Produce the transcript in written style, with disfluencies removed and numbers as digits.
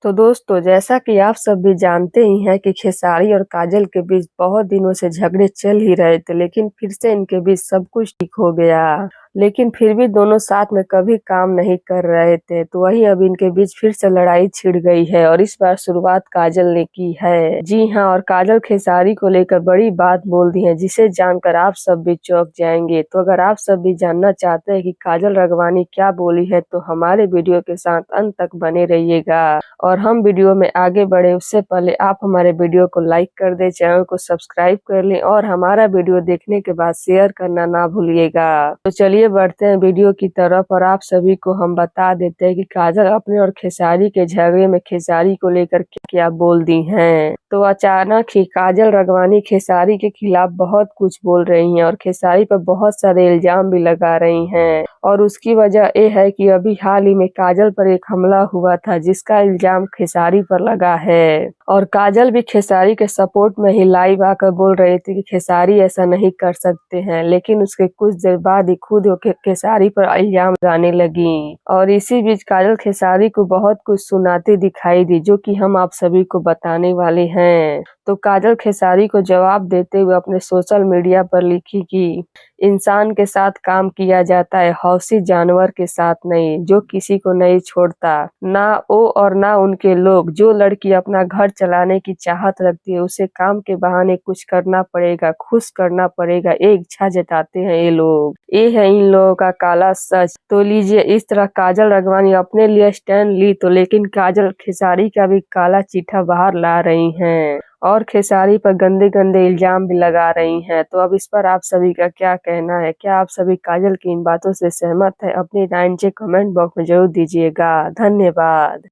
तो दोस्तों, जैसा कि आप सब भी जानते ही हैं कि खेसारी और काजल के बीच बहुत दिनों से झगड़े चल ही रहे थे, लेकिन फिर से इनके बीच सब कुछ ठीक हो गया। लेकिन फिर भी दोनों साथ में कभी काम नहीं कर रहे थे, तो वही अब इनके बीच फिर से लड़ाई छिड़ गई है और इस बार शुरुआत काजल ने की है। जी हाँ, और काजल खेसारी को लेकर बड़ी बात बोल दी है, जिसे जानकर आप सब भी चौंक जाएंगे। तो अगर आप सब भी जानना चाहते हैं कि काजल राघवानी क्या बोली है, तो हमारे वीडियो के साथ अंत तक बने रहिएगा। और हम वीडियो में आगे बढ़े उससे पहले आप हमारे वीडियो को लाइक कर दें, चैनल को सब्सक्राइब कर लें और हमारा वीडियो देखने के बाद शेयर करना ना भूलिएगा। तो चलिए बढ़ते हैं वीडियो की तरफ और आप सभी को हम बता देते हैं कि काजल अपने और खेसारी के झगड़े में खेसारी को लेकर क्या बोल दी हैं। तो अचानक ही काजल राघवानी खेसारी के खिलाफ बहुत कुछ बोल रही हैं और खेसारी पर बहुत सारे इल्जाम भी लगा रही हैं। और उसकी वजह ये है कि अभी हाल ही में काजल पर एक हमला हुआ था, जिसका इल्जाम खेसारी पर लगा है। और काजल भी खेसारी के सपोर्ट में ही लाइव आकर बोल रही थी कि खेसारी ऐसा नहीं कर सकते हैं, लेकिन उसके कुछ देर बाद ही खुद खेसारी पर इल्जाम लगाने लगी। और इसी बीच काजल खेसारी को बहुत कुछ सुनाती दिखाई दी, जो कि हम आप सभी को बताने वाले हैं। तो काजल खेसारी को जवाब देते हुए अपने सोशल मीडिया पर लिखी कि इंसान के साथ काम किया जाता है, हौसी जानवर के साथ नहीं, जो किसी को नहीं छोड़ता, ना वो और ना उनके लोग। जो लड़की अपना घर चलाने की चाहत रखती है, उसे काम के बहाने कुछ करना पड़ेगा, खुश करना पड़ेगा, ये इच्छा जताते हैं ये लोग। ये है इन लोगों का काला सच। तो लीजिए, इस तरह काजल राघवानी अपने लिए स्टैंड ली, तो लेकिन काजल खेसारी का भी काला चिट्ठा बाहर ला रही हैं और खेसारी पर गंदे गंदे इल्जाम भी लगा रही हैं। तो अब इस पर आप सभी का क्या कहना है? क्या आप सभी काजल की इन बातों से सहमत है? अपनी राय नीचे कमेंट बॉक्स में जरूर दीजिएगा। धन्यवाद।